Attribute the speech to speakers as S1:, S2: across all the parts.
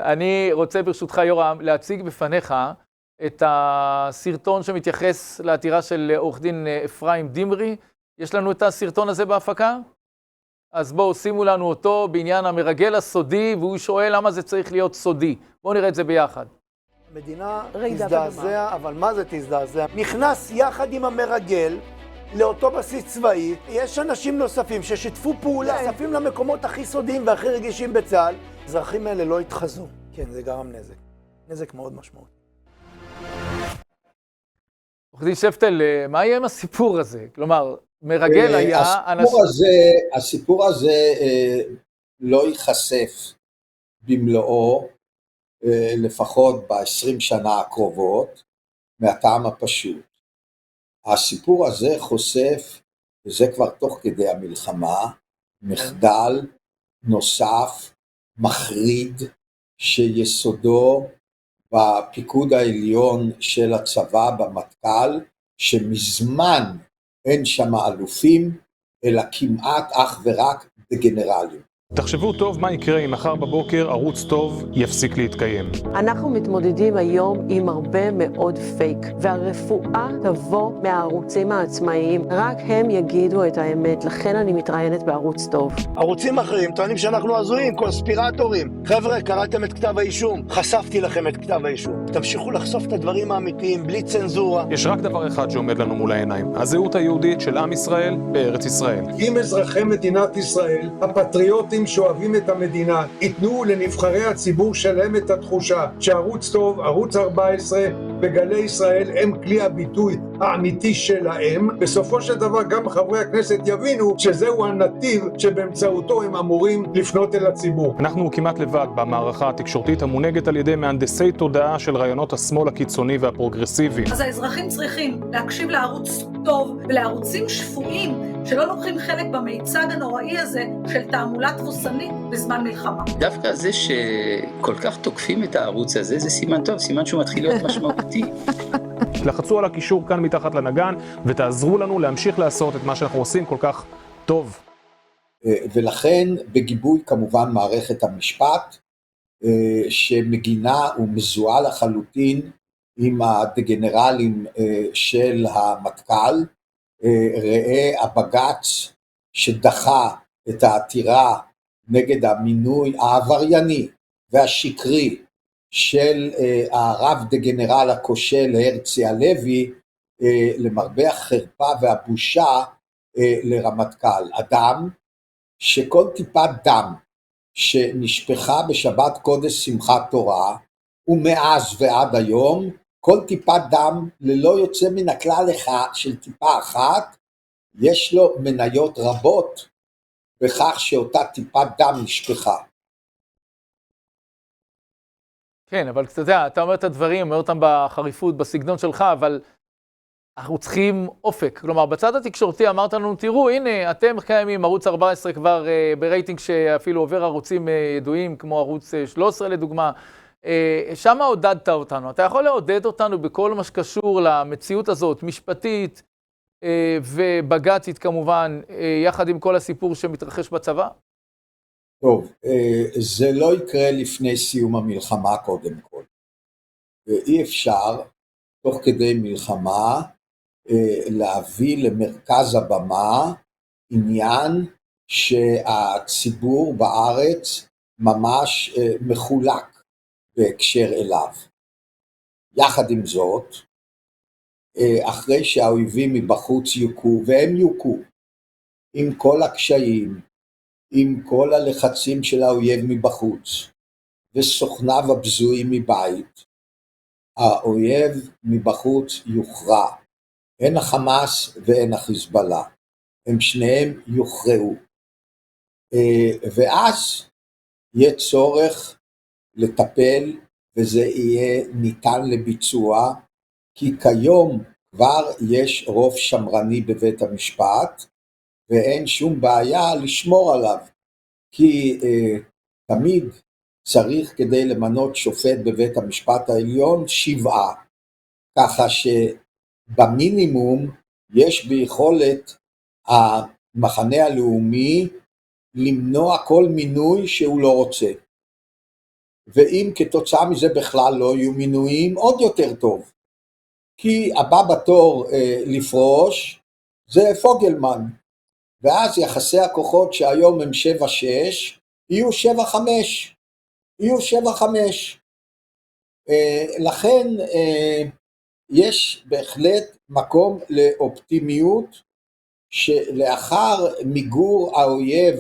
S1: אני רוצה ברשותך יורם להציג בפניך את הסרטון שמתייחס לעתירה של עורך דין אפרים דמרי. יש לנו את הסרטון הזה בהפקה? אז בואו שימו לנו אותו בעניין המרגל הסודי, והוא שואל למה זה צריך להיות סודי. בואו נראה את זה ביחד.
S2: המדינה תזדעזע, אבל מה זה תזדעזע? נכנס יחד עם המרגל לאותו בסיס צבאי. יש אנשים נוספים ששיתפו פעולה, נחשפים למקומות הכי סודיים והכי רגישים בצה"ל. האזרחים האלה לא התחזו. כן, זה גרם נזק. נזק מאוד משמעותי.
S1: עורך דין שפטל, מה יהיה עם הסיפור הזה? כלומר, מרגל היה...
S3: הסיפור הזה לא ייחשף במלואו, לפחות ב-20 שנה הקרובות, מהטעם הפשוט. הסיפור הזה חושף, וזה כבר תוך כדי המלחמה, מחדל נוסף, מחריד, שיסודו בפיקוד העליון של הצבא במטכ"ל, שמזמן אין שם אלופים, אלא כמעט אך ורק בגנרלים.
S4: תחשבו טוב מה יקרה אם מחר בבוקר ערוץ טוב יפסיק להתקיים.
S5: אנחנו מתמודדים היום עם הרבה מאוד פייק, והרפואה תבוא מהערוצים העצמאיים. רק הם יגידו את האמת, לכן אני מתראיינת בערוץ טוב.
S2: ערוצים אחרים טוענים שאנחנו הזויים, קונספירטורים. חבר'ה, קראתם את כתב האישום, חשפתי לכם את כתב האישום. תמשיכו לחשוף את הדברים האמיתיים, בלי צנזורה.
S4: יש רק דבר אחד שעומד לנו מול העיניים, הזהות היהודית של עם ישראל בארץ ישראל.
S6: אם אזרחי מדינת ישראל, הפטריוטים שאוהבים את המדינה, ייתנו לנבחרי הציבור שלהם את התחושה שערוץ טוב, ערוץ 14 וגלי ישראל הם כלי הביטוי האמיתי שלהם, בסופו של דבר גם חברי הכנסת יבינו שזהו הנתיב שבאמצעותו הם אמורים לפנות אל הציבור.
S4: אנחנו כמעט לבד במערכה התקשורתית המונהגת על ידי מהנדסי תודעה של רעיונות השמאל הקיצוני והפרוגרסיבי.
S7: אז האזרחים צריכים להקשיב לערוץ טוב ולערוצים שפויים שלא לוקחים חלק במיצג הנוראי הזה של תעמולה תבוסנית בזמן מלחמה.
S8: דווקא זה שכל כך תוקפים את הערוץ הזה, זה סימן טוב, סימן שהוא מתחיל להיות משמעותי.
S4: לחצו על הקישור כאן מתחת לנגן ותעזרו לנו להמשיך לעשות את מה שאנחנו עושים כל כך טוב.
S3: ולכן בגיבוי כמובן מערכת המשפט, שמגינה ומזוהה לחלוטין עם הדגנרלים של המטכ"ל, ראה הבג"ץ שדחה את העתירה נגד המינוי העברייני והשקרי של הרב דגנרל הכושל הרצי הלוי, למרבה החרפה והבושה לרמטכ"ל. אדם שכל טיפת דם שנשפכה בשבת קודש שמחת תורה, ומאז ועד היום, כל טיפת דם ללא יוצא מן הכלל של טיפה אחת, יש לו מניות רבות בכך שאותה טיפת דם נשפכה.
S1: כן, אבל אתה יודע, אתה אומר את הדברים, אומר אותם בחריפות, בסגנון שלך, אבל אנחנו צריכים אופק. כלומר, בצד התקשורתי אמרת לנו, תראו, הנה, אתם קיימים, ערוץ 14 כבר ברייטינג שאפילו עובר ערוצים ידועים, כמו ערוץ 13 לדוגמה, שמה עודדת אותנו. אתה יכול לעודד אותנו בכל מה שקשור למציאות הזאת, משפטית ובג"צית כמובן, יחד עם כל הסיפור שמתרחש בצבא?
S3: טוב, זה לא יקרה לפני סיום המלחמה קודם כל. אי אפשר, תוך כדי מלחמה, להביא למרכז הבמה עניין שהציבור בארץ ממש מחולק בהקשר אליו. יחד עם זאת, אחרי שהאויבים מבחוץ יוכו, והם יוכו, עם כל הקשיים, עם כל הלחצים של האויב מבחוץ, וסוכניו הבזויים מבית, האויב מבחוץ יוכרע. הן החמאס והן החיזבאללה. הם שניהם יוכרעו. ואז יהיה צורך לטפל, וזה יהיה ניתן לביצוע, כי כיום כבר יש רוב שמרני בבית המשפט, ואין שום בעיה לשמור עליו, כי תמיד צריך כדי למנות שופט בבית המשפט העליון 7, ככה שבמינימום יש ביכולת המחנה הלאומי למנוע כל מינוי שהוא לא רוצה. ואם כתוצאה מזה בכלל לא יהיו מינויים, עוד יותר טוב. כי הבא בתור לפרוש זה פוגלמן, ואז יחסי הכוחות שהיום הם 7-6, יהיו 7-5. יהיו 7-5. לכן יש בהחלט מקום לאופטימיות, שלאחר מיגור האויב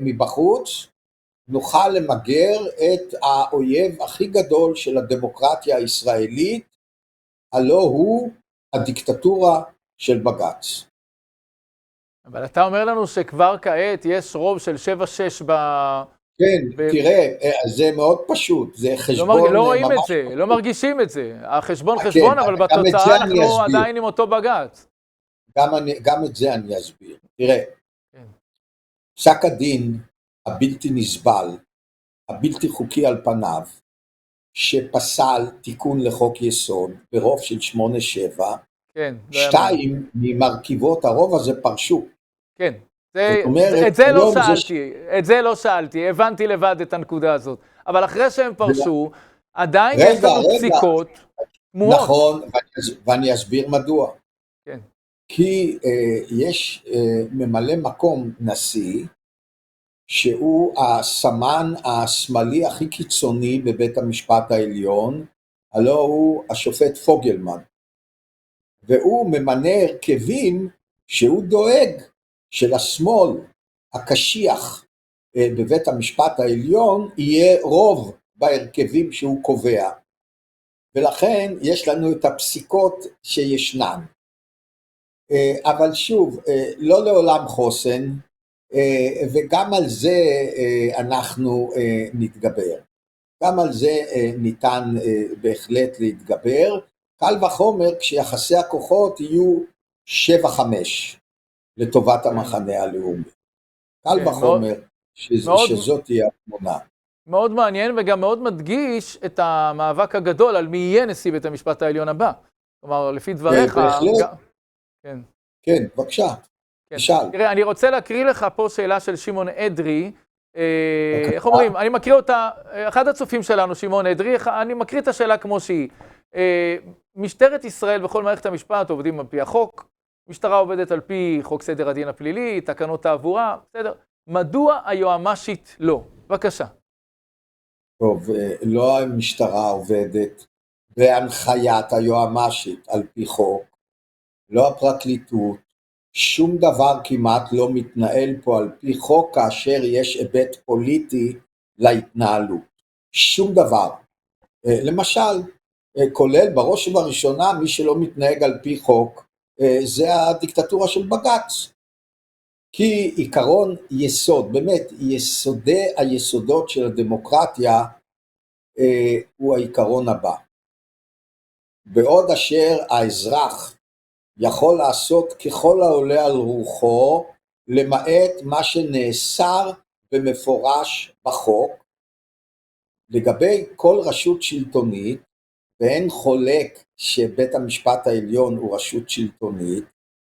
S3: מבחוץ, נוכל למגר את האויב הכי גדול של הדמוקרטיה הישראלית, הלא הוא הדיקטטורה של בג"ץ.
S1: אבל אתה אומר לנו שכבר כעת יש רוב של 7-6
S3: כן, תראה, זה מאוד פשוט, זה חשבון...
S1: לא רואים את זה, לא מרגישים את זה. החשבון חשבון, אבל בתוצאה אנחנו עדיין עם אותו בג"ץ.
S3: גם את זה אני אסביר. תראה, פסק הדין הבלתי נסבל, הבלתי חוקי על פניו, שפסל תיקון לחוק יסוד ברוב של 8-7,
S1: כן,
S3: 2 ממרכיבות הרוב הזה פרשו.
S1: כן,
S3: אומרת,
S1: את זה לא שאלתי, הבנתי לבד את הנקודה הזאת. אבל אחרי שהם פרשו, עדיין יש לנו פסיקות תמוהות.
S3: נכון, ואני אסביר מדוע.
S1: כן.
S3: כי יש ממלא מקום נשיא, שהוא הסמן השמאלי הכי קיצוני בבית המשפט העליון, הלא הוא השופט פוגלמן. והוא ממנה הרכבים שהוא דואג של השמאל הקשיח בבית המשפט העליון יהיה רוב בהרכבים שהוא קובע. ולכן יש לנו את הפסיקות שישנן. אבל שוב, לא לעולם חוסן, וגם על זה אנחנו נתגבר. גם על זה ניתן בהחלט להתגבר. קל וחומר כשיחסי הכוחות יהיו 7-5 לטובת המחנה הלאומי. קל וחומר שזאת תהיה התמונה.
S1: מאוד מעניין וגם מאוד מדגיש את המאבק הגדול על מי יהיה נשיא בית המשפט העליון הבא. כלומר, לפי דבריך...
S3: כן, בבקשה.
S1: תראה, אני רוצה להקריא לך פה שאלה של שמעון אדרי. איך אומרים? אני מקריא אותה, אחד הצופים שלנו, שמעון אדרי, אני מקריא את השאלה כמו שהיא. משטרת ישראל וכל מערכת המשפט עובדים על פי החוק, משטרה עובדת על פי חוק סדר הדין הפלילי, תקנות תעבורה, בסדר. מדוע היועמ"שית לא? בבקשה.
S3: טוב, לא המשטרה עובדת בהנחיית היועמ"שית על פי חוק, לא הפרקליטות, שום דבר כמעט לא מתנהל פה על פי חוק כאשר יש היבט פוליטי להתנהלות. שום דבר. למשל, כולל בראש ובראשונה מי שלא מתנהג על פי חוק, זה הדיקטטורה של בג"ץ. כי עיקרון יסוד, באמת יסודי היסודות של הדמוקרטיה הוא העיקרון הבא. בעוד אשר האזרח יכול לעשות ככל העולה על רוחו, למעט מה שנאסר במפורש בחוק, לגבי כל רשות שלטונית, ואין חולק שבית המשפט העליון הוא רשות שלטונית,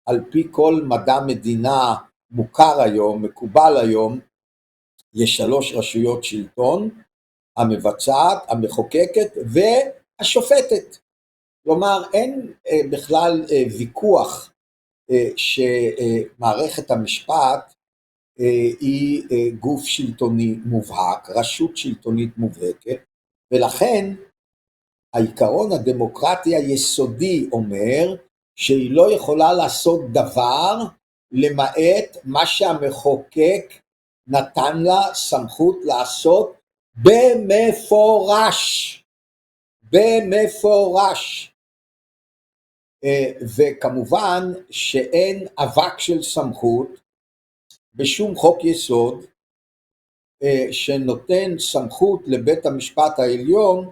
S3: על פי כל מדע מדינה מוכר היום, מקובל היום, יש 3 רשויות שלטון, המבצעת, המחוקקת והשופטת. כלומר, אין בכלל ויכוח שמערכת המשפט היא גוף שלטוני מובהק, רשות שלטונית מובהקת, ולכן העיקרון הדמוקרטי היסודי אומר שהיא לא יכולה לעשות דבר למעט מה שהמחוקק נתן לה סמכות לעשות במפורש. במפורש. וכמובן שאין אבק של סמכות בשום חוק יסוד שנותן סמכות לבית המשפט העליון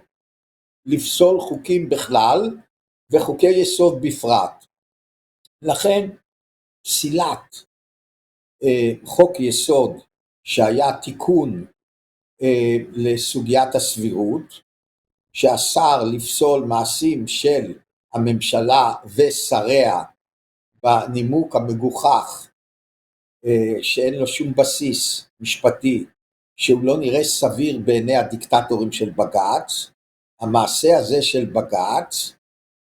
S3: לפסול חוקים בכלל וחוקי יסוד בפרט. לכן פסילת חוק יסוד שהיה תיקון לסוגיית הסבירות, שאסר לפסול מעשים של הממשלה ושריה בנימוק המגוחך שאין לו שום בסיס משפטי, שהוא לא נראה סביר בעיני הדיקטטורים של בג"ץ. המעשה הזה של בג"ץ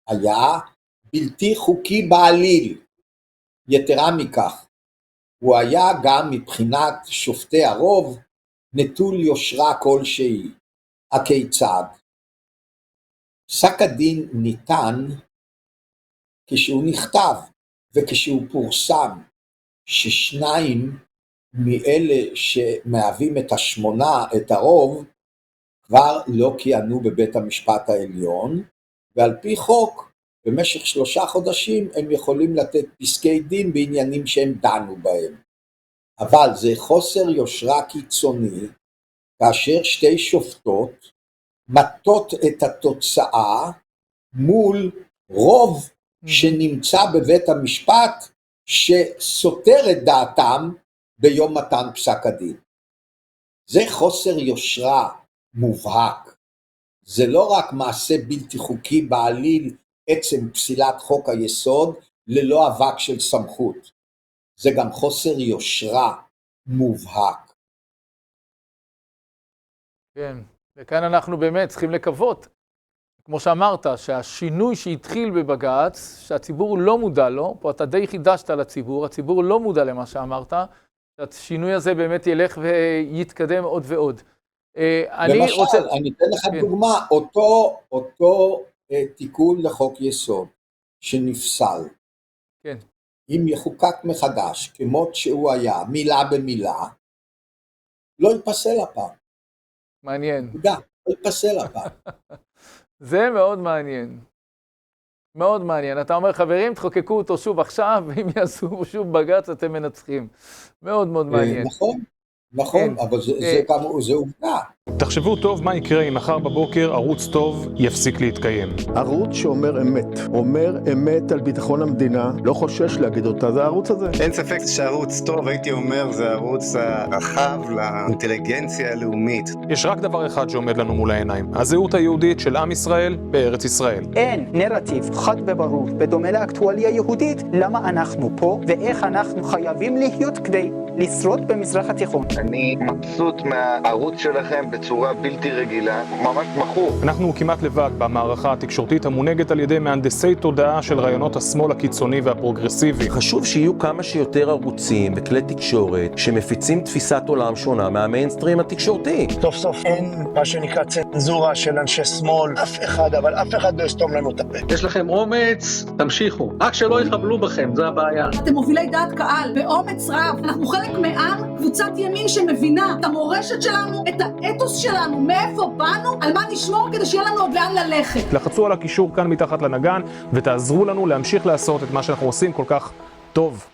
S3: היה בלתי חוקי בעליל. יתרה מכך, הוא היה גם מבחינת שופטי הרוב נטול יושרה כלשהי. הכיצד? פסק הדין ניתן כשהוא נכתב וכשהוא פורסם ששניים מאלה שמהווים את השמונה, את הרוב, כבר לא כיהנו בבית המשפט העליון, ועל פי חוק במשך 3 חודשים הם יכולים לתת פסקי דין בעניינים שהם דנו בהם. אבל זה חוסר יושרה קיצוני כאשר 2 שופטות מטות את התוצאה מול רוב שנמצא בבית המשפט שסותר את דעתם ביום מתן פסק הדין. זה חוסר יושרה מובהק. זה לא רק מעשה בלתי חוקי בעליל עצם פסילת חוק היסוד ללא אבק של סמכות. זה גם חוסר יושרה מובהק.
S1: כן, וכאן אנחנו באמת צריכים לקוות, כמו שאמרת, שהשינוי שהתחיל בבג"ץ, שהציבור לא מודע לו, פה אתה די חידשת לציבור, הציבור לא מודע למה שאמרת, שהשינוי הזה באמת ילך ויתקדם עוד ועוד.
S3: למשל, אני אתן לך דוגמה, אותו תיקון לחוק יסוד שנפסל,
S1: כן.
S3: אם יחוקק מחדש, כמות שהוא היה, מילה במילה, לא ייפסל הפעם.
S1: מעניין.
S3: לא ייפסל הפעם.
S1: זה מאוד מעניין. מאוד מעניין. אתה אומר, חברים, תחוקקו אותו שוב עכשיו, ואם יעשו שוב בג"ץ, אתם מנצחים. מאוד מאוד מעניין.
S3: נכון, אבל זה עובדה.
S4: תחשבו טוב מה יקרה אם מחר בבוקר ערוץ טוב יפסיק להתקיים.
S9: ערוץ שאומר אמת, אומר אמת על ביטחון המדינה, לא חושש להגיד אותה, זה הערוץ הזה.
S10: אין ספק שערוץ טוב, הייתי אומר, זה הערוץ הרחב לאינטליגנציה הלאומית.
S4: יש רק דבר אחד שעומד לנו מול העיניים, הזהות היהודית של עם ישראל בארץ ישראל.
S11: אין נרטיב חד וברור, בדומה לאקטואליה יהודית, למה אנחנו פה ואיך אנחנו חייבים להיות כדי לשרוד במזרח התיכון.
S10: אני מבסוט מהערוץ שלכם בצורה בלתי רגילה, ממש מכור.
S4: אנחנו כמעט לבד במערכה התקשורתית המונהגת על ידי מהנדסי תודעה של רעיונות השמאל הקיצוני והפרוגרסיבי.
S12: חשוב שיהיו כמה שיותר ערוצים וכלי תקשורת שמפיצים תפיסת עולם שונה מהמיינסטרים התקשורתי.
S2: סוף סוף אין מה שנקרא צנזורה של אנשי שמאל, אף אחד לא יסתום לנו את הפה.
S13: יש לכם אומץ, תמשיכו. רק שלא יחבלו בכם, זה הבעיה.
S7: אתם מובילי דעת קהל, באומץ רב. אנחנו חלק מעם, קבוצת ימין שמבינה את המורשת שלנו, את האתוס שלנו, מאיפה באנו, על מה נשמור כדי שיהיה לנו עוד לאן ללכת.
S4: לחצו על הקישור כאן מתחת לנגן ותעזרו לנו להמשיך לעשות את מה שאנחנו עושים כל כך טוב.